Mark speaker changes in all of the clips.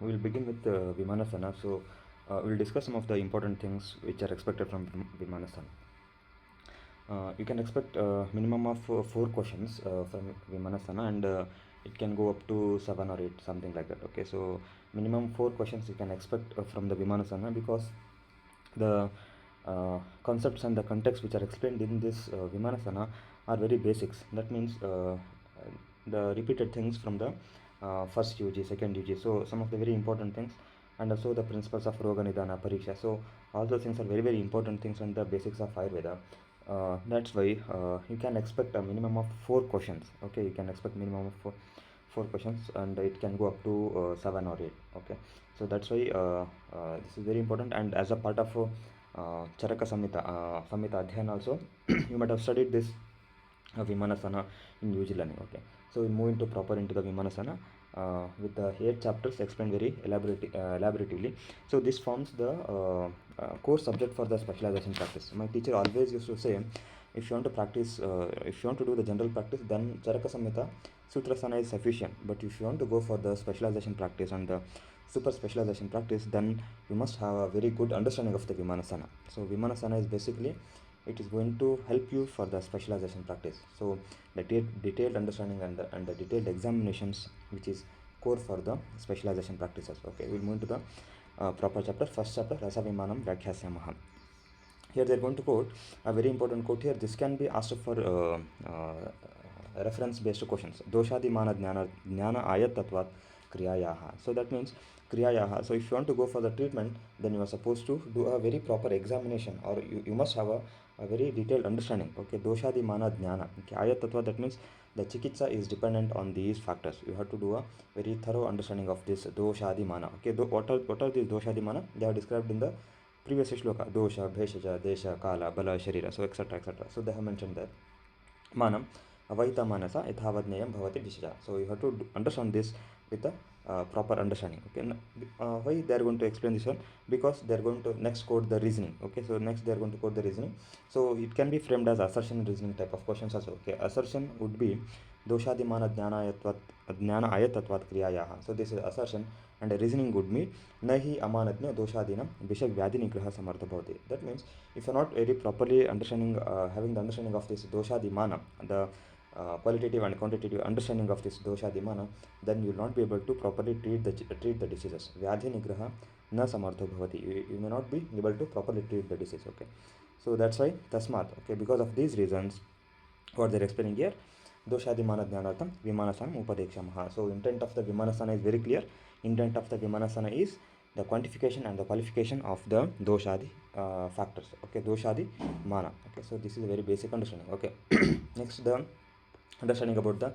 Speaker 1: We will begin with Vimanasana. So, we'll discuss some of the important things which are expected from Vimanasana. You can expect minimum of 4 questions from Vimanasana, and it can go up to 7 or 8, something like that. Okay, so minimum 4 questions you can expect from the Vimanasana, because the concepts and the context which are explained in this Vimanasana are very basics. That means the repeated things from the first UG, second UG. So some of the very important things, and also the principles of Roga Nidana Pariksha. So all those things are very very important things and the basics of Ayurveda. That's why you can expect a minimum of 4 questions. Okay, you can expect minimum of four questions, and it can go up to 7 or 8. Okay, so that's why this is very important. And as a part of Charaka Samhita Adhyan also, you might have studied this Vimanasana in New Zealand. Okay, so we move into proper into the Vimanasana with the 8 chapters explained very elaboratively. So this forms the core subject for the specialization practice. My teacher always used to say, if you want to practice, if you want to do the general practice, then Charaka Samhita Sutrasana is sufficient. But if you want to go for the specialization practice and the super specialization practice, then you must have a very good understanding of the Vimanasana. So Vimanasana is basically, it is going to help you for the specialization practice. So the detailed understanding and the detailed examinations, which is core for the specialization practices. Okay, we'll move to the proper chapter. First chapter, Rasa Vimanam Vyakhyasamaha. Here they are going to quote a very important quote here. This can be asked for reference based questions. Doshadi mana jnana ayat tatvat kriyayaha. So that means kriyayaha. So if you want to go for the treatment, then you are supposed to do a very proper examination, or you must have a very detailed understanding. Okay, doshadi mana jnana. Okay, ayat tatva, that means the chikitsa is dependent on these factors. You have to do a very thorough understanding of this doshadi mana. Okay, what are these doshadi mana? They are described in the previous shloka: dosha, bheshaja, desha, kala, bala, sharira, so etc. etc. So they have mentioned that manam avaita manasa yathavadneyam bhavati dishaja. So you have to understand this with a proper understanding. Okay, why they are going to explain this one? Because they are going to next quote the reasoning. Okay, so next they are going to quote the reasoning. So it can be framed as assertion reasoning type of questions also. Okay, assertion would be doshadimana jnana ayatatvat kriyayaha. So this is assertion, and a reasoning would be nahi amanadnya doshadinam bishak vyadi nigraha samartha bhavati. That means if you are not very properly understanding, having the understanding of this doshadimana, the qualitative and quantitative understanding of this doshadimana, then you will not be able to properly treat the diseases. Vyadhi nigraha na samartho bhavati. You may not be able to properly treat the disease. Okay, so that's why tasmat. Okay, because of these reasons, what they're explaining here, doshadimana jnanatam vimanasana upadekshamaha. So intent of the Vimanasana is very clear. Intent of the Vimanasana is the quantification and the qualification of the doshadi factors. Okay, doshadi mana. Okay, so this is a very basic understanding. Okay, next the understanding about the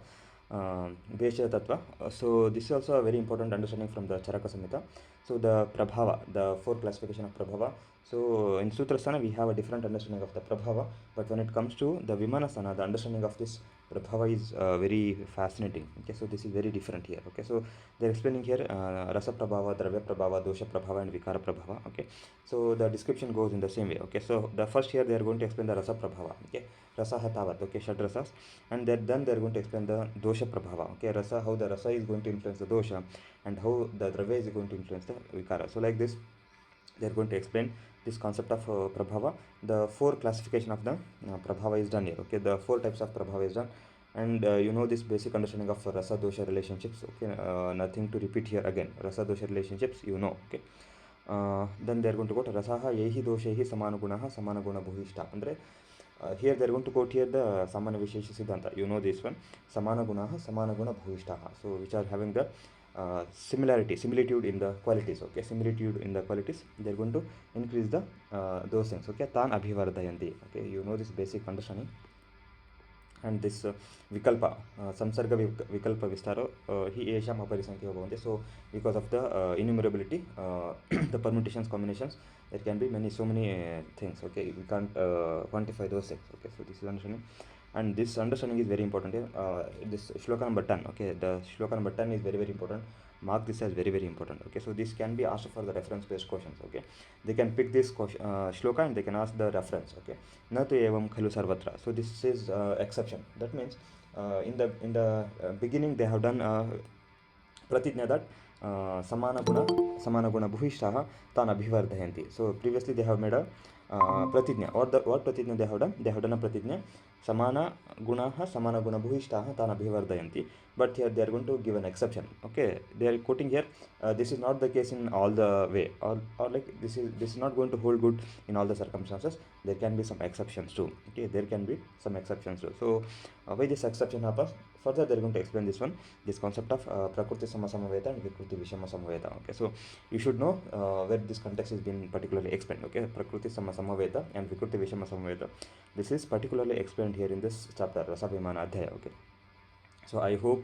Speaker 1: Vesha Tattva. So this is also a very important understanding from the Charaka Samhita. So the Prabhava, the 4 classification of Prabhava. So in Sutrasana we have a different understanding of the Prabhava, but when it comes to the Vimanasana, the understanding of this Prabhava is very fascinating. Okay, so this is very different here. Okay, so they're explaining here Rasa Prabhava, Dravya Prabhava, Dosha Prabhava, and Vikara Prabhava. Okay, so the description goes in the same way. Okay, so the first here they are going to explain the Rasa Prabhava. Okay, Rasa Hatavat. Okay, Shad Rasas, and then they are going to explain the Dosha Prabhava. Okay, Rasa, how the Rasa is going to influence the Dosha, and how the Dravya is going to influence the Vikara. So like this, they are going to explain this concept of Prabhava. The 4 classification of the Prabhava is done here. Okay, the 4 types of Prabhava is done, and you know this basic understanding of Rasa Dosha relationships. Okay, nothing to repeat here again. Rasa Dosha relationships, you know. Okay, then they are going to quote Rasaha yehi doshehi samanagunaha samanaguna bhuhishta. Andre here they are going to quote here the Samana Vishesha Siddhanta. You know this one, Samana Gunaha, Samana Guna Bhuvishtaha. So which are having the similitude in the qualities. Okay, similitude in the qualities. They are going to increase the those things. Okay, Tan Abhivardhayanti. Okay, you know this basic understanding. And this vikalpa, samsarga vikalpa vistaro hi esham aparisankhyo bhavanti. So because of the innumerability, the permutations, combinations, there can be so many things. Okay, we can't quantify those things. Okay, so this is understanding, and this understanding is very important here. This shloka number 10. Okay, the shloka number 10 is very very important. Mark this as very very important. Okay, so this can be asked for the reference based questions. Okay, they can pick this shloka and they can ask the reference. Okay, na tu evam khalu sarvatra. So this is exception. That means in the beginning they have done pratijna that समानगुणभूयिष्ठाः तान् अभिवर्धयन्ति. So previously they have made a pratigna. What pratigna they have done? They have done a pratigna. समानगुणाः समानगुणभूयिष्ठाः तान् अभिवर्धयन्ति. But here they are going to give an exception. Okay, they are quoting here. This is not the case in all the way, or like this is not going to hold good in all the circumstances. There can be some exceptions too. Okay, there can be some exceptions too. So why this exception happens? Further, they are going to explain this concept of Prakriti Samasamaveta and Vikruti Vishama Samaveta. Okay, so you should know where this context is being particularly explained. Okay, Prakriti Samasamaveta and Vikruti Vishama Samaveta. This is particularly explained here in this chapter, Rasabhimana Adhyaya. Okay, so I hope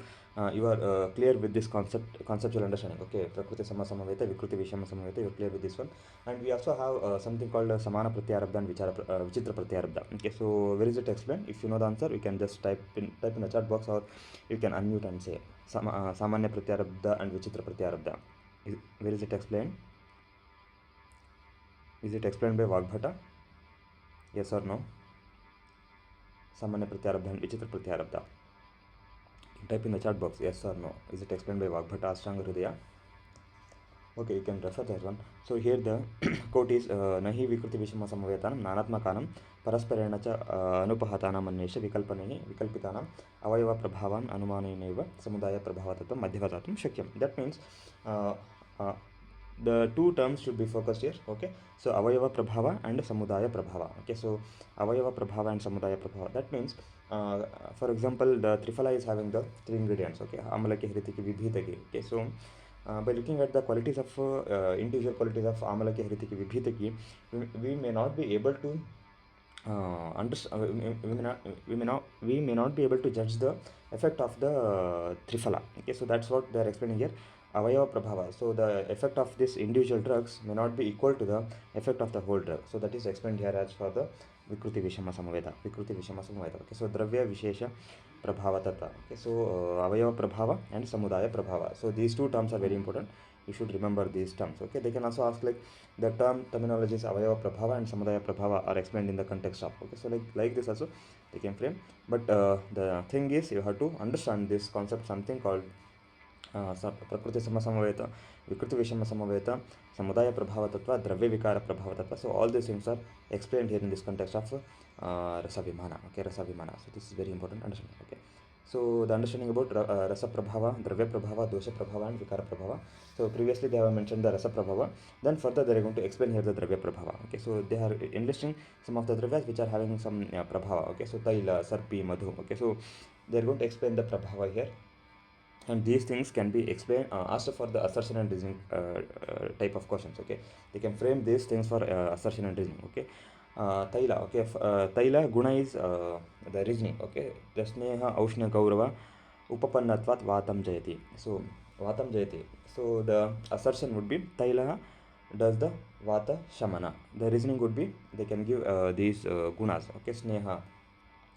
Speaker 1: you are clear with this conceptual understanding. Okay, Prakriti Samasamaveta, Vikruti Vishama Samaveta, you are clear with this one. And we also have something called Samana Pratyarabdha and Vichitra Pratyarabdha. Okay, so where is it explained? If you know the answer, you can just type in the chat box, or you can unmute and say Samanya Pratyarabdha and Vichitra Pratyarabdha. Where is it explained? Is it explained by Vagbhata? Yes or no? Samanya Pratyarabdha and Vichitra Pratyarabdha. Type in the chat box, yes or no. Is it explained by Vagbhata Ashtanga Hridaya? Okay, you can refer that one. So here the quote is Nahi Vikruti Vishama Samavetanam Nanatmakanam Parasparena cha Anupahatanam Annesha Vikalpitanam Avayava Prabhavan Anumaneneva Samudaya Prabhavatatam Madhyavatatam Shakyam. That means uh, the two terms should be focused here. Okay, so Avayava Prabhava and Samudaya Prabhava. Okay, so Avayava Prabhava and Samudaya Prabhava. That means for example, the Triphala is having the three ingredients. Okay, Amalaki, Hritiki, Vibhitaki. Okay, so by looking at the qualities of individual qualities of Amalaki, Hritiki, Vibhitaki, we may not be able to we may not be able to judge the effect of the Triphala. Okay, so that's what they are explaining here. Avayava Prabhava. So the effect of this individual drugs may not be equal to the effect of the whole drug. So that is explained here as for the Vikruti Vishama Samaveda. Vikruti Vishama Samaveda. Okay, so Dravya Vishesha Prabhava Tattva. Okay, so Avayava Prabhava and Samudaya Prabhava. So these two terms are very important. You should remember these terms. Okay, they can also ask like the term terminologies Avayava Prabhava and Samudaya Prabhava are explained in the context of. Okay, so like this also they can frame. But the thing is, you have to understand this concept, something called Prakriti Samasamaveta, Vikruti Vishama Samaveta, Samudaya Prabhavatatva, Dravya Vikara Prabhavatatva. So all these things are explained here in this context of Rasavimana. Okay, Rasavimana. So this is very important understanding. Okay. So the understanding about Rasa Prabhava, Dravya Prabhava, Dosha Prabhava and Vikara Prabhava. So previously they have mentioned the Rasa Prabhava. Then further they are going to explain here the Dravya Prabhava. Okay, so they are enlisting some of the Dravyas which are having some Prabhava. Okay, so Taila, Sarpi, Madhu. Okay, so they are going to explain the Prabhava here. And these things can be explained asked for the assertion and reasoning type of questions. Okay, they can frame these things for assertion and reasoning. Okay, Taila. Okay, Taila Guna is the reasoning. Okay, the Sneha Aushna Gaurava Upapannatvat Vatam Jayati. So Vatam Jayati. So the assertion would be Taila does the Vata Shamana. The reasoning would be they can give these gunas. Okay, Sneha,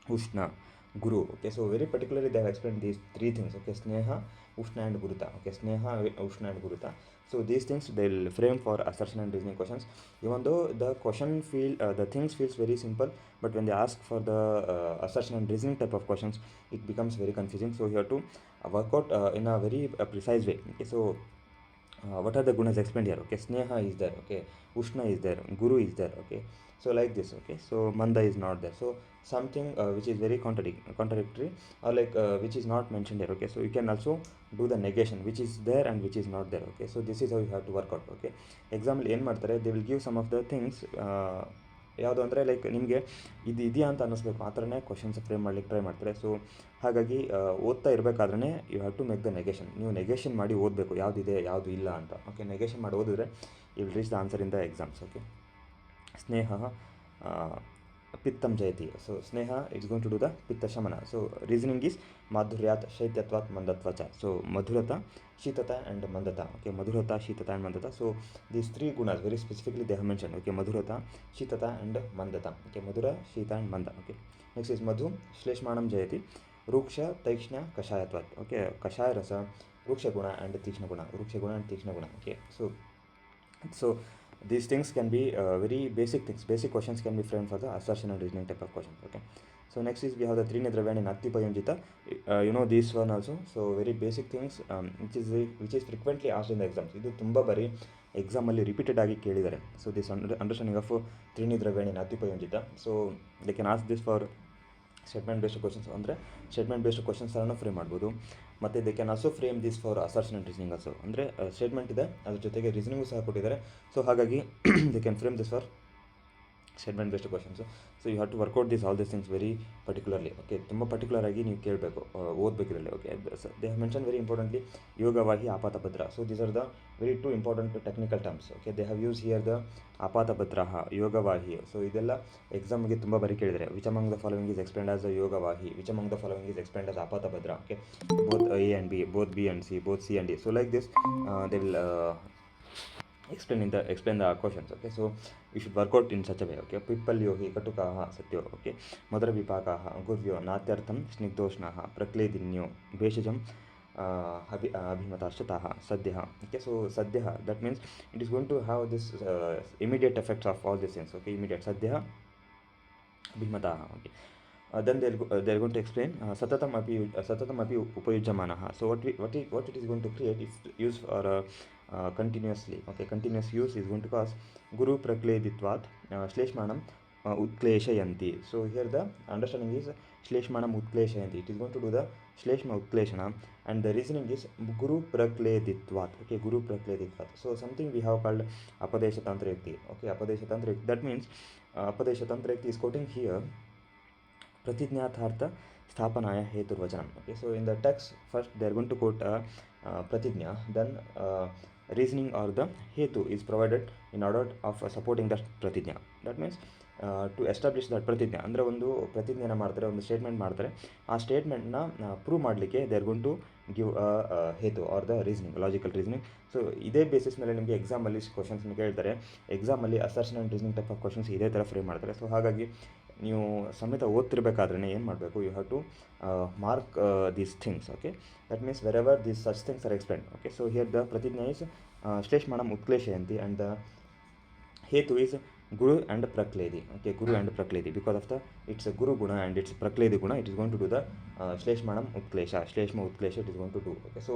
Speaker 1: Ushna, Guru. Okay, so very particularly they have explained these three things. Okay, Sneha, Ushna and Guruta. Okay, Sneha, Ushna and Guruta. So these things they'll frame for assertion and reasoning questions. Even though the the things feels very simple, but when they ask for the assertion and reasoning type of questions, it becomes very confusing. So you have to work out in a very precise way. Okay, so what are the gunas explained here? Okay, Sneha is there. Okay, Ushna is there. Guru is there. Okay, so like this. Okay, so Manda is not there. So something which is very contradictory, or like which is not mentioned here. Okay, so you can also do the negation, which is there and which is not there. Okay, so this is how you have to work out. Okay, example ಏನು ಮಾಡ್ತಾರೆ, they will give some of the things. ಯಾವುದು ಅಂದರೆ like ನಿಮಗೆ ಇದು ಇದೆಯಾ ಅಂತ ಅನ್ನಿಸ್ಬೇಕು, ಆ ಥರನೇ ಕ್ವಶನ್ಸ್ ಫ್ರೇಮ್ ಮಾಡ್ಲಿಕ್ಕೆ ಟ್ರೈ ಮಾಡ್ತಾರೆ. ಸೊ ಹಾಗಾಗಿ ಓದ್ತಾ ಇರಬೇಕಾದ್ರೆ you have to make the negation. ನೀವು ನೆಗೇಷನ್ ಮಾಡಿ ಓದಬೇಕು, ಯಾವುದಿದೆ ಯಾವುದು ಇಲ್ಲ ಅಂತ. ಓಕೆ, ನೆಗೇಷನ್ ಮಾಡಿ ಓದಿದ್ರೆ you will reach the answer in the exams. Okay, ಸ್ನೇಹ ಪಿತ್ತಂ ಜಯತಿ. ಸೊ ಸ್ನೇಹ it's going to do the ಪಿತ್ತ ಶಮನ. ಸೊ ರೀಸನಿಂಗ್ ಈಸ್ ಮಾಧುರ್ಯಾತ್ ಶೈತ್ಯತ್ವಾತ್ ಮಂದತ್ವ ಚ. ಸೊ ಮಧುರತಾ, ಶೀತತಾ ಆ್ಯಂಡ್ ಮಂದತಾ. ಓಕೆ, ಮಧುರತಾ, ಶೀತತಾ ಆ್ಯಂಡ್ ಮಂದತಾ. ಸೊ ದೀಸ್ ತ್ರೀ ಗುಣಾಸ್ very specifically they have mention. Okay, ಮಧುರತಾ, ಶೀತತಾ ಆ್ಯಂಡ್ ಮಂದತಾ. ಓಕೆ, ಮಧುರ, ಶೀತ ಆ್ಯಂಡ್ ಮಂದ. ಓಕೆ, ನೆಕ್ಸ್ಟ್ ಇಸ್ ಮಧು ಶ್ಲೇಷ್ಮಾಣಂ ಜಯತಿ, ರೂಕ್ಷ ತೈಕ್ಷ್ಣ ಕಷಾಯತ್ವಾತ್. ಓಕೆ, ಕಷಾಯ ರಸ, ವೃಕ್ಷ ಗುಣ ಆ್ಯಂಡ್ ತೀಕ್ಷ್ಣ ಗುಣ, ವೃಕ್ಷ ಗುಣ ಆ್ಯಂಡ್ ತೀಕ್ಷ್ಣ ಗುಣ. Okay, so these things can be very basic things. Basic questions can be framed for the assertion and reasoning type of questions. Okay, So next is we have the Trini Dravyani Nati Payunjita. You know this one also. So very basic things which is frequently asked in the exams. ಇದು ತುಂಬ ಬಾರಿ ಎಕ್ಸಾಮಲ್ಲಿ repeated ಆಗಿ ಕೇಳಿದ್ದಾರೆ. So this understanding of ತ್ರಿನಿ ದ್ರವ್ಯಾಣಿ ನಾತಿ ಪಯೋಂಜಿತ. So they can ask this for statement based questions, ಅಂದರೆ ಸ್ಟೇಟ್ಮೆಂಟ್ ಬೇಸ್ಡ್ ಕ್ವಶನ್ಸ್ ಅನ್ನು ಫ್ರೇಮ್ ಮಾಡ್ಬೋದು. ಮತ್ತು they can also frame this for assertion and reasoning also. ಅಂದರೆ ಸ್ಟೇಟ್ಮೆಂಟ್ ಇದೆ, ಅದ್ರ ಜೊತೆಗೆ ರೀಸನಿಂಗು ಸಹ ಕೊಟ್ಟಿದ್ದಾರೆ. ಸೊ ಹಾಗಾಗಿ they can frame this for statement based questions. So you have to work out this all this things very particularly. Okay, ತುಂಬ particular ಆಗಿ ನೀವು ಕೇಳಬೇಕು, ಓದಬೇಕಿರಲಿ. Okay, they have mention very importantly ಯೋಗವಾಹಿ ಆಪಾತ ಭದ್ರ. So these are the very two important technical terms. Okay, they have use here the ಆಪಾತ ಭದ್ರ, ಯೋಗವಾಹಿ. ಸೊ ಇದೆಲ್ಲ ಎಕ್ಸಾಮ್ಗೆ ತುಂಬ ಬಾರಿ ಕೇಳಿದರೆ. Which among the following is explained as the ಯೋಗವಾಹಿ, which among the following is explained as ಆಪಾತ ಭದ್ರ. Okay, both A and B, both B and C, both C and D. So like this they will explain the questions. Okay, so you should work out in such a way. Okay, pippalyo hi katukaha satyo. Okay, madara vipakaha gurvyo natyartham snigdoshnah prakledinyo beshajam abhimatashataha sadyah. Okay, so sadyah, that means it is going to have this immediate effects of all these things. Okay, immediate sadyah abhimataha. Okay, then they're going to explain satatam api upayujyamanaha. So what it is going to create if used for continuously. Okay, continuous use is going to cause guru prakleditvat shleshmanam utkleshayanti. So here the understanding is shleshmanam utkleshayanti. It is going to do the shleshma utkleshana, and the reasoning is guru prakleditvat. Okay, guru prakleditvat. So something we have called apadesha tantra yukti. Okay, apadesha tantra yukti, that means apadesha tantra yukti is quoting here pratijnathartha sthapanaya heturvajanam. Okay, so in the text first they are going to quote pratijna, then reasoning or the hetu is provided in order of supporting that pratijna. That means to establish that pratijna, ಅಂದರೆ ಒಂದು ಪ್ರತಿಜ್ಞೆನ ಮಾಡ್ತಾರೆ, ಒಂದು statement ಮಾಡ್ತಾರೆ. ಆ ಸ್ಟೇಟ್ಮೆಂಟ್ನ prove ಮಾಡಲಿಕ್ಕೆ they are going to give ಹೇತು or the reasoning, logical reasoning. So ಇದೇ ಬೇಸಿಸ್ ಮೇಲೆ ನಿಮಗೆ ಎಕ್ಸಾಮಲ್ಲಿ ಕ್ವಶನ್ಸ್ನ ಕೇಳ್ತಾರೆ. ಎಕ್ಸಾಮಲ್ಲಿ assertion and reasoning type of questions ಇದೇ ಥರ ಫ್ರೇಮ್ ಮಾಡ್ತಾರೆ. ಸೊ ಹಾಗಾಗಿ ನೀವು ಸಮೇತ ಓದ್ತಿರ್ಬೇಕಾದ್ರೆ ಏನು ಮಾಡಬೇಕು, you have to mark these things. Okay, that means wherever these such things are explain. Okay, so here the ಪ್ರತಿಜ್ಞಾ ಇಸ್ ಶ್ಲೇಷ್ಮಾಣಂ ಉತ್ಕ್ಲೇಶಯಂತಿ ಆ್ಯಂಡ್ ದ ಹೇತು is guru and prakledi. Okay, guru and prakledi, because of the it's a guru guna and it's prakledi guna, it is going to do the shleshmanam utklesha, shleshma utklesha it is going to do. Okay, so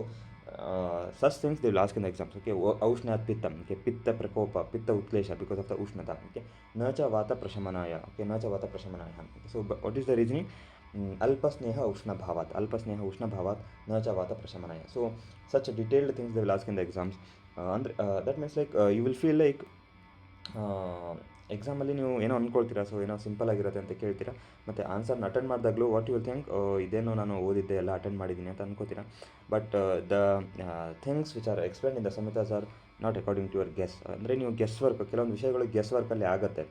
Speaker 1: such things they will ask in the exams. Okay, aushnat pittam. Okay, pitta prakopa, pitta utklesha because of the ushnata. Okay, nacha vata prashamanaya. Okay, nacha vata prashamanaya. Okay, so what is the reasoning? Alpa sneha ushna bhavat, alpa sneha ushna bhavat nacha vata prashamanaya. So such detailed things they will ask in the exams. That means like you will feel like ಎಕ್ಸಾಮಲ್ಲಿ ನೀವು ಏನೋ ಅಂದ್ಕೊಳ್ತೀರಾ, so ಏನೋ simple ಆಗಿರುತ್ತೆ ಅಂತ ಕೇಳ್ತೀರಾ, ಮತ್ತು ಆನ್ಸರ್ನ attend ಮಾಡಿದಾಗಲೂ ವಾಟ್ ಯು ವಿಲ್ ಥಿಂಕ್, ಇದೇನೋ ನಾನು ಓದಿದ್ದೆ ಎಲ್ಲ ಅಟೆಂಡ್ ಮಾಡಿದ್ದೀನಿ ಅಂತ ಅನ್ಕೋತೀರಾ. But the things which are explain in the Samhitas are not according to your guess. ಅಂದರೆ ನೀವು ಗೆಸ್ ವರ್ಕ್, ಕೆಲವೊಂದು ವಿಷಯಗಳು ಗೆಸ್ ವರ್ಕಲ್ಲಿ ಆಗುತ್ತೆ.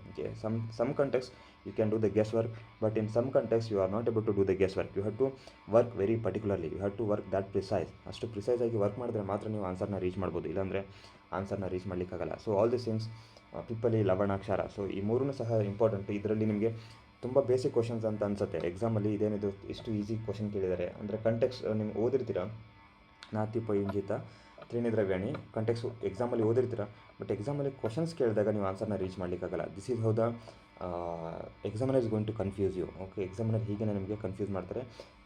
Speaker 1: Some context you can do the guess work, but in some context you are not able to do the guess work. You have to work very particularly, you have to work that precise. ಅಷ್ಟು precise ಆಗಿ work ಮಾಡಿದ್ರೆ ಮಾತ್ರ ನೀವು ಆನ್ಸರ್ನ reach ಮಾಡ್ಬೋದು, ಇಲ್ಲಾಂದರೆ ಆನ್ಸರ್ನ reach ಮಾಡಲಿಕ್ಕಾಗಲ್ಲ. ಸೊ ಆಲ್ ದಿಸ್ ಥಿಂಗ್ಸ್, ಪಿಪ್ಪಲಿ, ಲವಣಾಕ್ಷರ, ಸೊ ಈ ಮೂರೂ ಸಹ ಇಂಪಾರ್ಟೆಂಟ್. ಇದರಲ್ಲಿ ನಿಮಗೆ ತುಂಬ ಬೇಸಿಕ್ ಕ್ವಶನ್ಸ್ ಅಂತ ಅನಿಸುತ್ತೆ. ಎಕ್ಸಾಮಲ್ಲಿ ಇದೇನಿದು ಇಷ್ಟು ಈಸಿ ಕ್ವಶನ್ ಕೇಳಿದ್ದಾರೆ ಅಂದರೆ ಕಂಟೆಕ್ಸ್ ನೀವು ಓದಿರ್ತೀರ. ನಾತಿ ಪಯುಂಜಿತ ತ್ರಿನಿ ದ್ರವ್ಯಾಣಿ ಕಂಟೆಕ್ಸ್ ಎಕ್ಸಾಮಲ್ಲಿ ಓದಿರ್ತೀರ, ಬಟ್ ಎಕ್ಸಾಮಲ್ಲಿ ಕ್ವಶನ್ಸ್ ಕೇಳಿದಾಗ ನೀವು ಆನ್ಸರ್ನ ರೀಚ್ ಮಾಡಲಿಕ್ಕಾಗಲ್ಲ. This is how the examiner is going to confuse you. Okay, examiner ಹೀಗೆ ನಿಮಗೆ ಕನ್ಫ್ಯೂಸ್ ಮಾಡ್ತಾರೆ.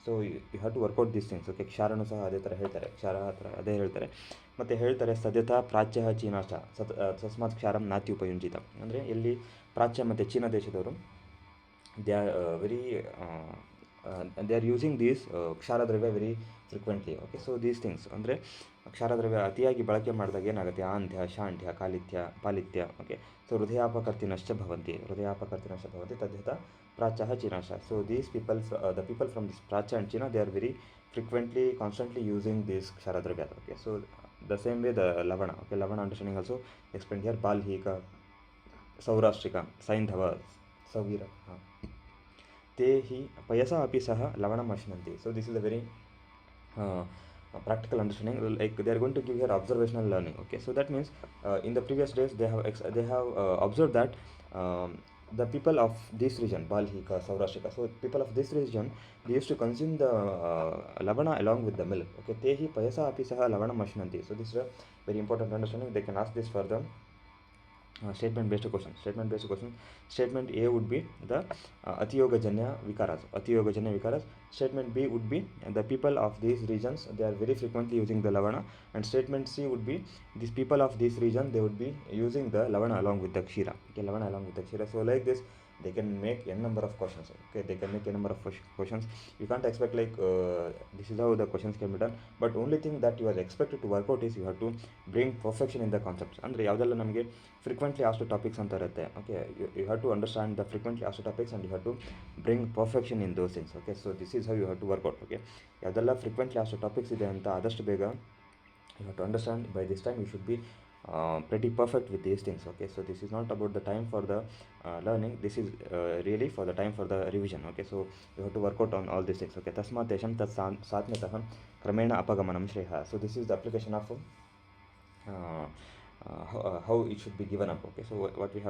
Speaker 1: So you have to work out these things. Okay, ಕ್ಷಾರನೂ ಸಹ ಅದೇ ಥರ ಹೇಳ್ತಾರೆ, ಕ್ಷಾರ ಹತ್ರ ಅದೇ ಹೇಳ್ತಾರೆ. ಮತ್ತು ಹೇಳ್ತಾರೆ ಸದ್ಯತಾ ಪ್ರಾಚ್ಯ ಚೀನಾಶ ತಸ್ಮಾತ್ ಕ್ಷಾರಂ ನಾತಿ ಉಪಯುಂಜಿತ. ಅಂದರೆ ಎಲ್ಲಿ ಪ್ರಾಚ್ಯ ಮತ್ತು ಚೀನಾ ದೇಶದವರು they are very they are using these ಕ್ಷಾರದ್ರವ್ಯ very frequently. Okay, so these things ಅಂದರೆ ಕ್ಷಾರದ್ರವ್ಯ ಅತಿಯಾಗಿ ಬಳಕೆ ಮಾಡಿದಾಗ ಏನಾಗುತ್ತೆ, ಆಂಧ್ಯ, ಶಾಂಢ್ಯ, ಪಾಲಿತ್ಯ. ಓಕೆ, ಸೊ ಹೃದಯಾಪಕರ್ತಿನಶ್ಚ ಭವಂತಿ ತದ್ಯಥ ಪ್ರಾಚ್ಯ ಚೀನಾಶ. So these peoples, the people from this ಪ್ರಾಚ್ಯ ಆ್ಯಂಡ್ ಚೀನಾ, they are very frequently, constantly using this ksharadravya. Okay, so the same way the lavana. Okay, lavana understanding also explained here. Balhika, Saurashtrika, Saindhava, Savira. Te hi payasa api saha lavanam ashnanti. So this is a very practical understanding. Like they are going to give here observational learning. Okay, so that means in the previous days they have observed that the people of this region, Balhika, Saurashtrika, so people of this region, they used to consume the lavana along with the milk. Okay, tehi payasa api saha lavanam ashnanti. So this is a very important understanding. They can ask this for the statement based question. Statement A would be the atiyogajanya vikaras. Statement B would be the people of these regions, they are very frequently using the lavana. And statement C would be these people of this region, they would be using the lavana along with the kshira. Okay, lavana along with the kshira. So like this they can make n number of questions. Okay, they can make n number of questions. You can't expect like this is how the questions can be done. But only thing that you are expected to work out is you have to bring perfection in the concepts. ಅಂದರೆ ಯಾವುದೆಲ್ಲ ನಮಗೆ frequently asked topics ಅಂತ ಇರುತ್ತೆ. Okay, you have to understand the frequently asked topics and you have to bring perfection in those things. Okay, so this is how you have to work out. Okay, ಯಾವುದೆಲ್ಲ frequently asked topics ಇದೆ ಅಂತ ಆದಷ್ಟು ಬೇಗ you have to understand. By this time you should be pretty perfect with these things. Okay, so this is not about the time for the learning, this is really for the time for the revision. Okay, so you have to work out on all these things. Okay, tasmat tesham tat satmetah kramena apagamanam shreha. So this is the application of how it should be given up. Okay, so what we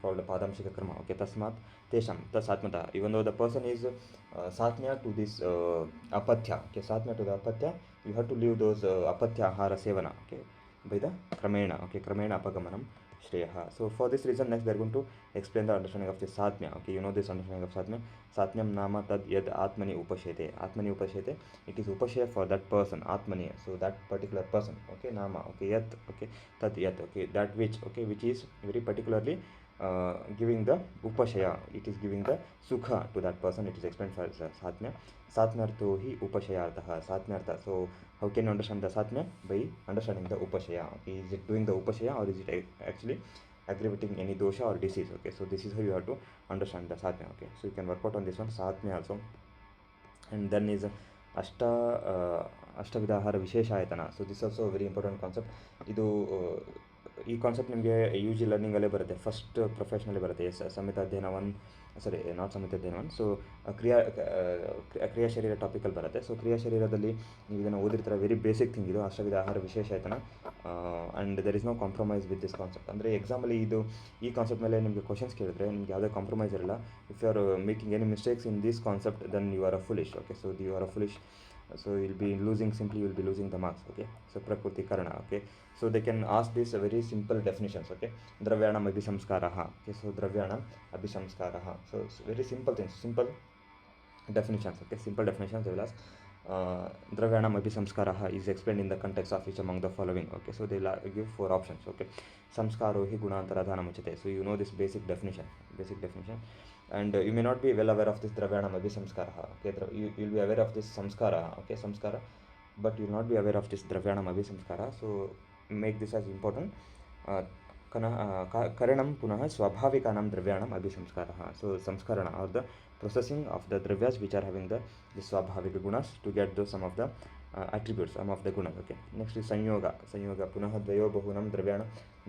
Speaker 1: call the padamshika karma. Okay, tasmat tesham tat satmatah, even though the person is satmya to this apatya. Okay, satmya to the apatya, you have to leave those apatya ahara sevana. Okay, by the kramena. Okay, kramena apagamanam shreya. So for this reason next they are going to explain the understanding of the satmya. Okay, you know this understanding of satmya. Satmyam nama tad yad atmani upashete. It is upashaya for that person, atmani, so that particular person. Okay, nama. Okay, yat. Okay, tad yat. Okay, that which. Okay, which is very particularly giving the upashaya, it is giving the sukha to that person. It is explained for satmya. Satmyartho hi upashayartha. Satmyartha. So how can you understand the satmya? By understanding the upashaya. Okay, is it doing the upashaya or is it actually aggravating any dosha or disease? Okay, so this is how you have to understand the satmya. Okay, so you can work out on this one, satmya also. And then is ಅಷ್ಟವಿಧಾಹಾರ ವಿಶೇಷಾಯತನ. So this also very important concept. ಇದು ಈ concept ನಿಮಗೆ U G ಲರ್ನಿಂಗಲ್ಲೇ ಬರುತ್ತೆ, first ಪ್ರೊಫೆಷ್ನಲ್ಲಿ ಬರುತ್ತೆ. ಸಮಿತ ಅಧ್ಯಯನ not ಸಮಿತ ಅಧ್ಯಯನ so ಕ್ರಿಯಾ ಶರೀರ ಟಾಪಿಕಲ್ಲಿ ಬರುತ್ತೆ. ಸೊ ಕ್ರಿಯಾ ಶರೀರದಲ್ಲಿ ನೀವು ಇದನ್ನು ಓದಿರ್ತಾರೆ, ವೆರಿ ಬೇಸಿಕ್ ಥಿಂಗ್ ಇದು, ಅಷ್ಟವಿಧ ಆಹಾರ ವಿಶೇಷಾಯತನ. And there is no compromise with this concept. ಅಂದರೆ ಎಕ್ಸಾಮಲ್ಲಿ ಈ ಕಾನ್ಸೆಪ್ಟ್ ಮೇಲೆ ನಿಮಗೆ ಕ್ವಶನ್ಸ್ ಕೇಳಿದ್ರೆ ನಿಮ್ಗೆ ಯಾವುದೇ ಕಾಂಪ್ರಮೈಸ್ ಇರಲ್ಲ. If you are making any mistakes in this concept then you are a foolish. Okay, so you are a foolish. So you'll be losing the marks. Okay, so prakriti karana. Okay, so they can ask this very simple definitions. Okay, dravyanam abhisamskaraha. Okay, so dravyanam abhisamskaraha. So it's very simple things, simple definitions. Okay, simple definitions they will ask. Dravyanam abhisamskaraha is explained in the context of each among the following. Okay, so they will give 4 options. Okay, samskaro hi gunantaradhanam uchate. So you know this basic definition. And you may not be well aware of this dravyanam abhisamskaraha. Okay, you will be aware of this samskara. Okay, samskara, but you will not be aware of this dravyanam abhisamskara. So make this as important. karanam punah swabhavikanam dravyanam abhisamskaraha. So samskarana or the processing of the dravyas which are having the swabhavika gunas to get those some of the attributes, some of the gunas. Okay, next is sanyoga punah dvayo bahunam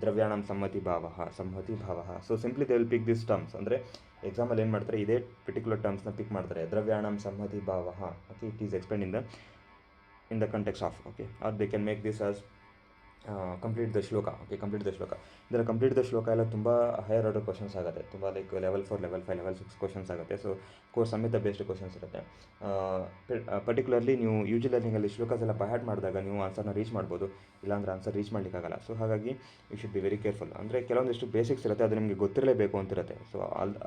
Speaker 1: dravyanam sammati bhavaha. So simply they will pick these terms. ಅಂದರೆ ಎಕ್ಸಾಮಲ್ಲಿ ಏನು ಮಾಡ್ತಾರೆ, ಇದೇ particular ಟರ್ಮ್ಸ್ನ pick ಮಾಡ್ತಾರೆ. ದ್ರವ್ಯಾಣಂ ಸಂಹತಿ ಭಾವಃ. Okay, it is explain in the context of. Okay, are they can make this as complete the shloka. Okay, complete the shloka ಎಲ್ಲ ತುಂಬ ಹೈಯರ್ ಆರ್ಡರ್ ಕ್ವಶನ್ಸ್ ಆಗುತ್ತೆ, ತುಂಬ like level 4, level 5, level 6 questions ಆಗುತ್ತೆ. ಸೊ ಕೋರ್ಸ್ ಸಮೇತ ಬೇಸ್ಡ್ ಕ್ವಶನ್ಸ್ ಇರುತ್ತೆ. Particularly ನೀವು U G ಲರ್ನಿಂಗಲ್ಲಿ ಶ್ಲೋಕಾಸ್ ಎಲ್ಲ ಬೈ ಹಾರ್ಟ್ ಮಾಡಿದಾಗ ನೀವು ಆನ್ಸರ್ನ ರೀಚ್ ಮಾಡ್ಬೋದು, ಇಲ್ಲಾಂದ್ರೆ ಆನ್ಸರ್ ರೀಚ್ ಮಾಡಲಿಕ್ಕಾಗಲ್ಲ. ಸೊ ಹಾಗಾಗಿ you should be very careful. ಅಂದರೆ ಕೆಲವೊಂದಿಷ್ಟು ಬೇಸಿಕ್ಸ್ ಇರುತ್ತೆ, ಅದು ನಿಮಗೆ ಗೊತ್ತಿರಲೇಬೇಕು ಅಂತಿರುತ್ತೆ. ಸೊ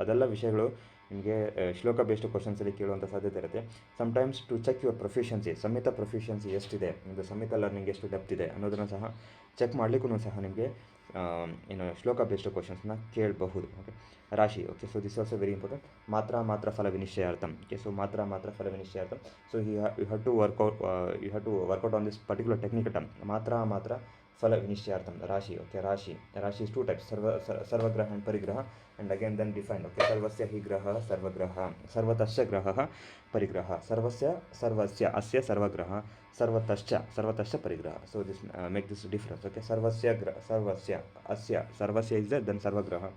Speaker 1: ಅದೆಲ್ಲ ವಿಷಯಗಳು ನಿಮಗೆ ಶ್ಲೋಕ ಬೇಸ್ಡ್ ಕ್ವಶನ್ಸಲ್ಲಿ ಕೇಳುವಂಥ ಸಾಧ್ಯತೆ ಇರುತ್ತೆ. Sometimes to check your proficiency, ಸಮೇತ ಪ್ರೊಫಿಷಿಯನ್ಸಿ ಎಷ್ಟಿದೆ, ನಿಮ್ಮದು ಸಮೇತ ಲರ್ನಿಂಗ್ ಎಷ್ಟು ಡೆಪ್ತ್ ಇದೆ ಅನ್ನೋದನ್ನು ಸಹ ಚೆಕ್ ಮಾಡಲಿಕ್ಕೂ ಸಹ ನಿಮಗೆ ಶ್ಲೋಕ ಬೇಸ್ಡ್ ಕ್ವಶನ್ಸ್ನ ಕೇಳಬಹುದು. ಓಕೆ, ರಾಶಿ. Okay, so this also very important. ಮಾತ್ರ ಫಲ ವಿನಿಶ್ಚಯಾರ್ಥಂ. ಓಕೆ, ಸೊ ಮಾತ್ರ ಫಲ ವಿನಿಶ್ಚಯಾರ್ಥಂ. So you have to work out on this particular technical term, ಮಾತ್ರ ಫಲ ವಿನಿಶ್ಚಯಾರ್ಥಂ. ರಾಶಿ. ಓಕೆ, ರಾಶಿ is 2 types, sarvagraha and parigraha, and again then defined. Okay, sarvasya hi graha sarvagraha, sarvatasya graha parigraha, sarvasya asya sarvagraha, sarvatasya parigraha. So this make this difference. Okay, sarvasya asya, sarvasya is that, then sarvagraha,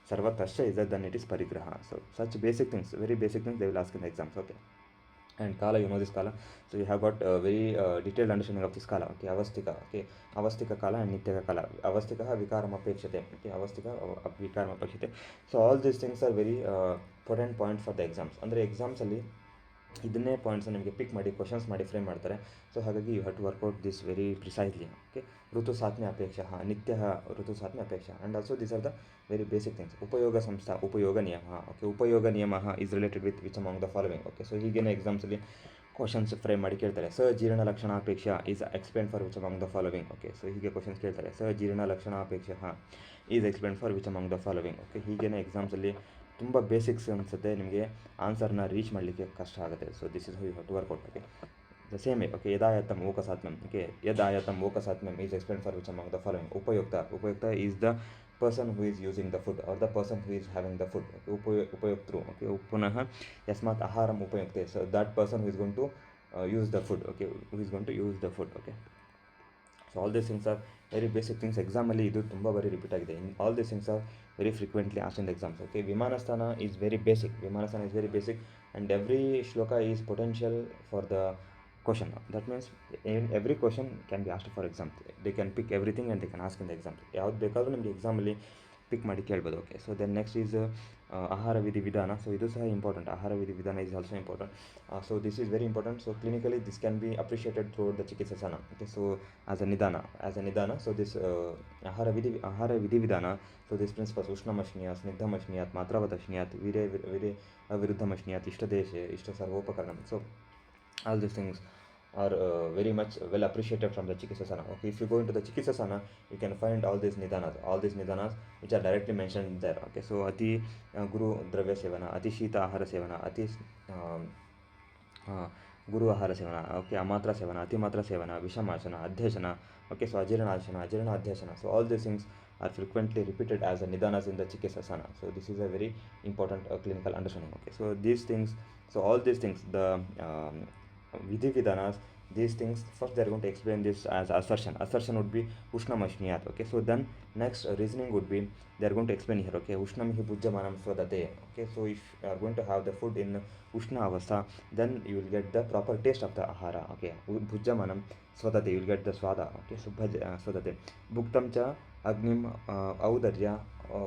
Speaker 1: sarvatasya is that, then it is parigraha. So such basic things, very basic things they will ask in the exams. Okay, and kala, you know this kala, so you have got a very detailed understanding of this kala. Okay, avastika. Okay, avastika kala and nityaka kala. Avastika vikaram apekshate. Okay, avastika vikaram apekshate. So all these things are very important point for the exams. Andre exams ಅಲ್ಲಿ ಇದನ್ನೇ points ನಿಮಗೆ ಪಿಕ್ ಮಾಡಿ questions ಮಾಡಿ frame ಮಾಡ್ತಾರೆ. So ಹಾಗಾಗಿ you have to work out this very precisely. Okay, ಋತು ಸಾತ್ಮ್ಯ ಅಪೇಕ್ಷ, ನಿತ್ಯ ಋತು ಸಾತ್ಮ್ಯ ಅಪೇಕ್ಷ, and also these are the very basic things. ಉಪಯೋಗ ಸಂಸ್ಥಾ ಉಪಯೋಗ ನಿಯಮ. ಓಕೆ, ಉಪಯೋಗ ನಿಯಮ is related with which among the following. Okay, so ಹೀಗೇನೆ ಎಕ್ಸಾಮ್ಸಲ್ಲಿ ಕ್ವಶನ್ಸ್ ಫ್ರೇಮ್ ಮಾಡಿ ಕೇಳ್ತಾರೆ. ಜೀರ್ಣ ಲಕ್ಷಣಾಪೇಕ್ಷ is explain for which among the following. Okay, so ಹೀಗೆ ಕ್ವಶನ್ಸ್ ಕೇಳ್ತಾರೆ. ಜೀರ್ಣ ಲಕ್ಷಣಾಪೇಕ್ಷ is explain for which among the following. Okay, ಹೀಗೇನೆ ಎಕ್ಸಾಮ್ಸಲ್ಲಿ ತುಂಬ ಬೇಸಿಕ್ಸ್ ಅನಿಸುತ್ತೆ, ನಿಮಗೆ ಆನ್ಸರ್ನ ರೀಚ್ ಮಾಡಲಿಕ್ಕೆ ಕಷ್ಟ ಆಗುತ್ತೆ. So this is how you have to work out. Okay, the same way. Okay, ಯದಾಯತಂ ಓಕಸಾತ್ಮ್ಯಂ. ಓಕೆ, ಯದಾಯತಂ ಓಕಸಾತ್ಮ್ಯಂ is explain for which among the following. ಉಪಯುಕ್ತ is the person who is using the food or the person who is having the food. Okay, upayuktru. Okay, ಪುನಃ ಯಸ್ಮಾತ್ ಆಹಾರಂ ಉಪಯುಕ್ತೆ. So that person who is going to use the food. Okay, who is going to use the food. Okay, so all these things are very basic things. ಎಕ್ಸಾಮಲ್ಲಿ ಇದು ತುಂಬ ಬಾರಿ repeat ಆಗಿದೆ. All these things are very frequently asked in the exams. Okay, ವಿಮಾನಸ್ಥಾನ is very basic. ವಿಮಾನಸ್ಥಾನ is very basic and every shloka is potential for the question. That means every question can be asked for exam. They can pick everything and they can ask in the exam. ಯಾವ್ದು ಬೇಕಾದರೂ ನಿಮಗೆ ಎಕ್ಸಾಮಲ್ಲಿ ಪಿಕ್ ಮಾಡಿ ಕೇಳ್ಬೋದು. Okay, so then next is ಆಹಾರ ವಿಧಿ ವಿಧಾನ. So ಇದು ಸಹ ಇಂಪಾರ್ಟೆಂಟ್. ಆಹಾರ ವಿಧಿ ವಿಧಾನ is also important. So this is very important. So clinically this can be appreciated throughout the ಚಿಕಿತ್ಸನ. ಓಕೆ, ಸೊ ಆಸ್ ಅ ನಿಧಾನ. ಸೊ ದಿಸ್ ಆಹಾರ ವಿಧಿ ವಿಧಾನ. ಸೊ ದಿಸ್ ಪ್ರಿನ್ಸಿಪಲ್ಸ್ ಉಷ್ಣಮಶ್ನೀಯಾತ್, ಸ್ನಿಗ್ಧಮಶ್ನೀಯಾತ್, ಮಾತ್ರಾವತಶ್ನೀಯಾತ್, ವೀರ್ಯ ಅವಿರುದ್ಧಮಶ್ನೀಯಾತ್, ಇಷ್ಟದೇಶೆ, ಇಷ್ಟ ಸರ್ವೋಪಕರಣಂ. So all these things are very much well appreciated from the Chikitsasana. Okay, if you go into the Chikitsasana, you can find all these nidanas which are directly mentioned there. Okay, so ati guru dravya sevana, ati shita ahara sevana, ati guru ahara sevana. Okay, amatra sevana, ati matra sevana, vishamashana, adhyasana. Okay, so ajirana adhyasana. So all these things are frequently repeated as a nidanas in the Chikitsasana. So this is a very important clinical understanding. Okay, so these things, so all these things, the vidhi vidanas, these things first they are going to explain this as assertion would be ushnamashniyaat. Okay, so then next reasoning would be they are going to explain here. Okay, ushnamhi bhujyamanam swadate. Okay, so if you are going to have the food in ushna avastha, then you will get the proper taste of the ahara. Okay, bhujyamanam swadate, you will get the swada. Okay, so swadate. Bhuktam cha agnim audarya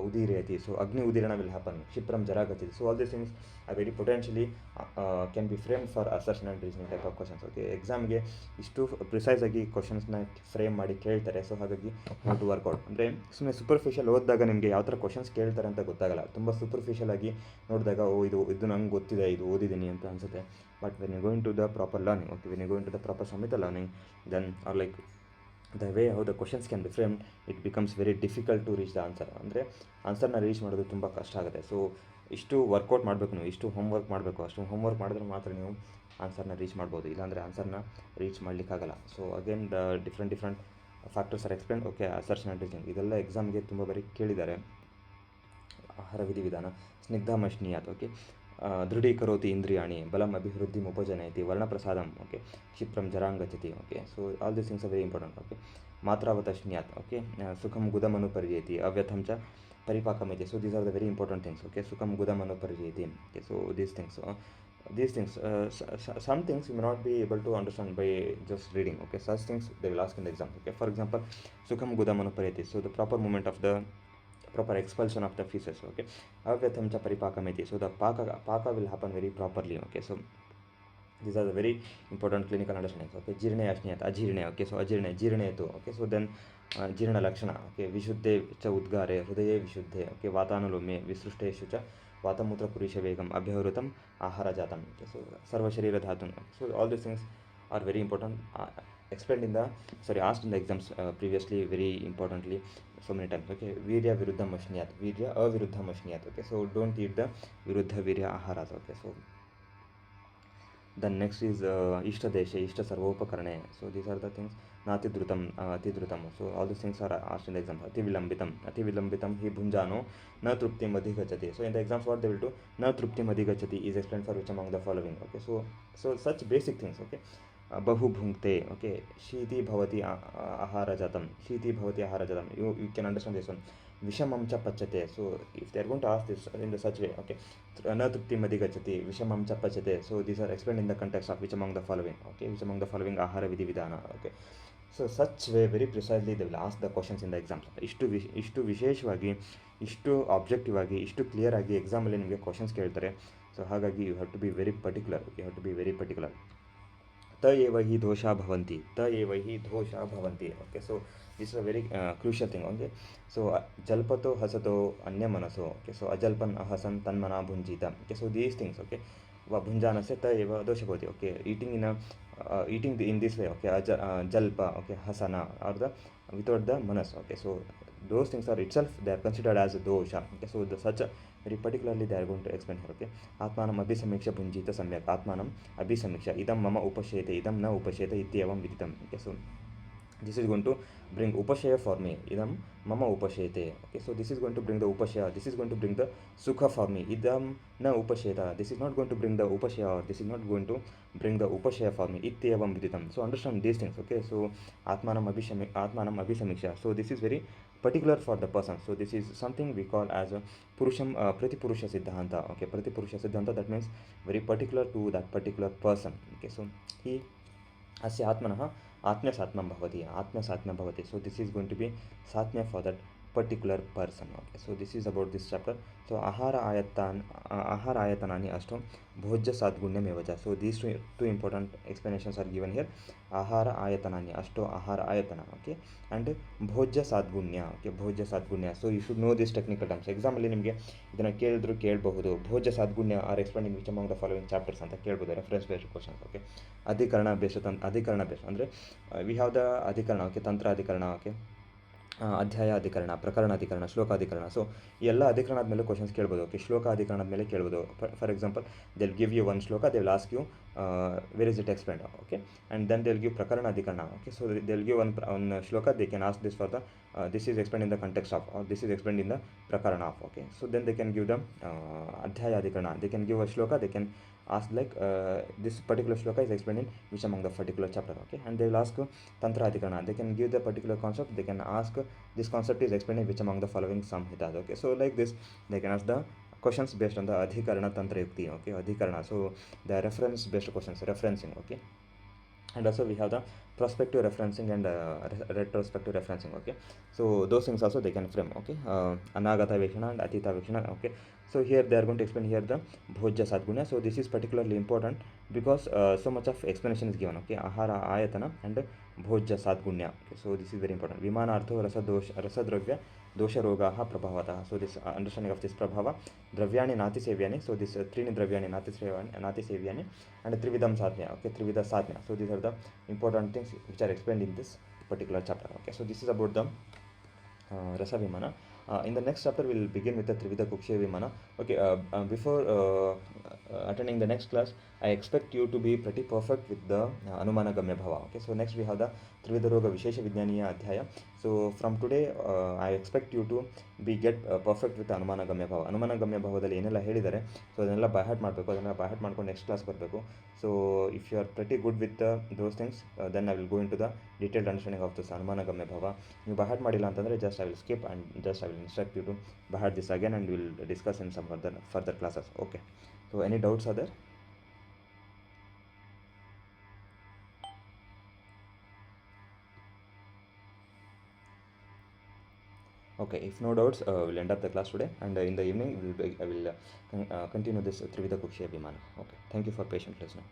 Speaker 1: udireti. So agni udirana will happen. Shipram jaragati. So all these things are very potentially can be framed for assertion and reasoning type of questions. Okay, ಎಕ್ಸಾಮ್ಗೆ ಇಷ್ಟು precise ಆಗಿ ಕ್ವಶನ್ಸ್ನ frame ಮಾಡಿ ಕೇಳ್ತಾರೆ. So ಹಾಗಾಗಿ ನಾವು to workout. ಅಂದರೆ ಸುಮ್ಮನೆ superficial ಓದಿದಾಗ ನಿಮಗೆ ಯಾವ ಥರ ಕ್ವಶನ್ಸ್ ಕೇಳ್ತಾರೆ ಅಂತ ಗೊತ್ತಾಗಲ್ಲ. ತುಂಬ ಸೂಪರ್ಫಿಷಿಯಲ್ ಆಗಿ ನೋಡಿದಾಗ ಇದು ನಂಗೆ ಗೊತ್ತಿದೆ, ಇದು ಓದಿದ್ದೀನಿ ಅಂತ ಅನಿಸುತ್ತೆ. But when you going to the proper learning, okay, when you going to the proper Samhita learning, then are like the way how the questions can be framed, it becomes very difficult to reach the answer. ಅಂದರೆ ಆನ್ಸರ್ನ reach ಮಾಡೋದು ತುಂಬ ಕಷ್ಟ ಆಗುತ್ತೆ. So ಇಷ್ಟು workout ಮಾಡಬೇಕು, ನೀವು ಇಷ್ಟು homework ಮಾಡಬೇಕು. ಅಷ್ಟು ಹೋಮ್ವರ್ಕ್ ಮಾಡಿದ್ರೆ ಮಾತ್ರ ನೀವು ಆನ್ಸರ್ನ ರೀಚ್ ಮಾಡ್ಬೋದು, ಇಲ್ಲಾಂದರೆ ಆನ್ಸರ್ನ ರೀಚ್ ಮಾಡಲಿಕ್ಕಾಗಲ್ಲ. So again the different factors are explain. Okay, assertion and reasoning ಇದೆಲ್ಲ ಎಕ್ಸಾಮ್ಗೆ ತುಂಬ ಬಾರಿ ಕೇಳಿದ್ದಾರೆ. ಆಹಾರ ವಿಧಿ ವಿಧಾನ, ಸ್ನಿಗ್ಧಮಶ್ನೀಯಾತ್. ಓಕೆ, ದೃಢೀಕರೋತಿ ಇಂದ್ರಿಯಾಣಿ, ಬಲಂ ಅಭಿವೃದ್ಧಿಂ ಉಪಜನಯತಿ, ವರ್ಣಪ್ರಸಾದಂ. ಓಕೆ, ಕ್ಷಿಪ್ರಂ ಜರಾಂಗಚತಿ. Okay, so all these things are very important. Okay, ಮಾತ್ರಾವತಶ್ನ್ಯಾತ್. ಓಕೆ, ಸುಖಂ ಗುದಮನು ಪರಿಜಯತಿ, ಅವ್ಯಥಂ ಚ ಪರಿಪಾಕಮಿತಿ. So these are the very important things. Okay, ಸುಖಂ ಗುದಮನು ಪರಿಜಯತಿ. Okay, so these things some things you may not be able to understand by just reading. Okay, such things they will ask in the exam. Okay, for example, sukham gudamanu pariyati, so the proper movement of the proper expulsion of the feces. Okay, avyatham cha paripakamiti, so the paka will happen very properly. Okay, so these are the very important clinical understandings. Okay, jirne ashniyat, ajirne. Okay, so ajirne jirnetu. Okay, so then jirna lakshana. Okay, vishuddhe cha udgare, hrudaye vishuddhe. Okay, vatanulome visrušteshu cha ವಾತಮೂತ್ರ ಪುರುಷ ವೇಗಂ ಅಭ್ಯವೃತಂ ಆಹಾರ ಜಾತಂ. So ಸರ್ವ ಶರೀರ ಧಾತು. So all these things are very important, explained in the asked in the exams previously very importantly so many times. Okay, virya viruddha mashniyat, virya aviruddha mashniyat. Okay, so don't eat the viruddha virya aharas. Okay, so then next is ishta deshe, ishta sarvopakarane. So these are the things. Nati drutam, ati drutam. So all these things are asked in the exams. Ati vilambitam hi bhunjano na truptim adhigachati. So in the exams what they will do, na truptim adhigachati is explained for which among the following. Okay, so such basic things. Okay, बहु भुङ्क्ते. Okay, शीति भवति ahara jatam, शीति भवति ahara jatam. You can understand this one. Vishamam cha pachate. So if they are going to ask this in the such way, okay, na truptim adhigachati, vishamam cha pachate. So these are explained in the context of which among the following. Okay, which among the following ahara vidhi vidhana. Okay, so such way very precisely they will ask the questions in the exams. ಇಷ್ಟು ವಿಶೇಷವಾಗಿ, ಇಷ್ಟು objective ಆಗಿ, ಇಷ್ಟು clear ಆಗಿ ಎಕ್ಸಾಮಲ್ಲಿ ನಿಮಗೆ questions ಕೇಳ್ತಾರೆ. So ಹಾಗಾಗಿ you have to be very particular. त एव हि दोषा भवन्ति, okay. So this is a very crucial thing, okay. So jalpato hasato अन्यमनसो, okay. So अजल्पन् अहसन् तन्मना भुञ्जीत, okay. So these things, okay. भुञ्जानस्य त एव दोषः भवति, okay. Eating in this way, okay. Jalpa, okay, hasana, or the without the manas, okay. So those things are itself, they are considered as dosha, okay. So such a very particularly they are going to explain here, okay. Atmanam abhisamikshya bhunjita samyak, atmanam abhisamikshya, idam mama upashete, idam na upashete ityavam viditam, okay. So this is going to bring upashaya for me, idam mama upashete, okay. So this is going to bring the upashaya, this is going to bring the sukha for me, idam na upasheta, this is not going to bring the upashaya, or this is not going to bring the upashaya for me, ityavam viditam. So understand these things, okay. So atmanam abhisamiksha, so this is very particular for the person. So this is something we call as a purusham pratipurusha siddhanta, okay. Pratipurusha siddhanta, that means very particular to that particular person, okay. So he अस्य आत्मनः आत्म्यसात्म्यं भवति. So this is going to be सात्म्य for that particular person, okay. So this is about this chapter. So ahara ayatanani ashtam bhojya sadgunyam च. So these two important explanations are given here. ahara ayatanani ashto ahara ayatana, okay, and bhojya sadgunya, okay. Bhojya sadgunya, so you should know these technical terms. Exam ಅಲ್ಲಿ ನಿಮಗೆ ಇದನ್ನ ಕೇಳಿದ್ರು ಕೇಳಬಹುದು. ಭೋಜ್ಯ ಸಾದ್ಗುಣ್ಯ are explain in which among the following chapters ಅಂತ ಕೇಳ್ಬೋದು, reference based questions, okay. ಅಧಿಕರಣ ಬೇಸ್ಡ್ ಅಂದರೆ ವಿ ಹ್ಯಾವ್ ದ ಅಧಿಕರಣ, ಓಕೆ, ತಂತ್ರ ಅಧಿಕರಣ, ಓಕೆ, ಅಧ್ಯಾಯ ಅಧಿಕರಣ, ಪ್ರಕರಣ ಅಧಿಕರಣ, ಶ್ಲೋಕ ಅಧಿಕರಣ. ಸೊ ಈ ಎಲ್ಲ ಅಧಿಕರಣ ಆದಮೇಲೆ ಕ್ವಶನ್ಸ್ ಕೇಳ್ಬೋದು, ಓಕೆ. ಶ್ಲೋಕ ಅಧಿಕರಣ ಆದಮೇಲೆ ಕೇಳ್ಬೋದು. For example, they will give you one shloka, they will ask you where is it explained, okay, and then they will give ಪ್ರಕರಣ ಅಧಿಕರಣ, okay. So they will give one shloka, they can ask this for the this is explained in the context of, or this is explained in the prakarana of, okay. So then they can give them adhyaya adhikarana, they can give a shloka, they can ask like this particular shloka is explained in which among the particular chapter, okay. And they will ask tantra adhikarana, they can give the particular concept, they can ask this concept is explained in which among the following samhitas, okay. So like this they can ask the questions based on the adhikarana tantra yukti, okay, adhikarana. So the reference based questions, referencing, okay. And also we have the prospective referencing and retrospective referencing, okay. So those things also they can frame, okay. Anagata vekshana and atita vekshana, okay. So here they are going to explain here the bhojya sadgunya. So this is particularly important because so much of explanation is given, okay. Ahara ayatana and bhojya sadgunya, okay. So this is very important. Vimanartho rasadravya dosha rogaha prabhavataha. So this understanding of this prabhava, dravyani nati sevyani, so this trini dravyani nati sevyani and trividam sadhya, okay, trivida sadhya. So these are the important things which are explained in this particular chapter, okay. So this is about the rasa vimana. In the next chapter we will begin with the trivida kuksheya vimana, okay. Before attending the next class, I expect you to be pretty perfect with the anumana gamya bhava, okay. So next we have the trivida roga vishesha vijnaniya adhyaya. So from today I expect you to be get perfect with anumana gamya bhava. Anumana gamya bhavadalli ಏನೆಲ್ಲ ಹೇಳಿದ್ದಾರೆ, so ಅದನ್ನೆಲ್ಲ by heart ಮಾಡಬೇಕು, ಅದನ್ನೆಲ್ಲ by heart ಮಾಡ್ಕೊಂಡು next class ಬರಬೇಕು. So if you are pretty good with those things, then I will go into the detailed understanding of this ಅನುಮಾನ ಗಮ್ಯ ಭಾವ. ನೀವು ಬೈ ಹಾರ್ಟ್ ಮಾಡಿಲ್ಲ ಅಂತಂದರೆ just I will skip and just I will instruct you to by heart this again and will discuss in some further classes, okay. So any doubts are there? Okay, if no doubts, we'll end up the class today, and in the evening I will continue this Trivida Kuksheya Vimana. Okay, thank you for patient listening.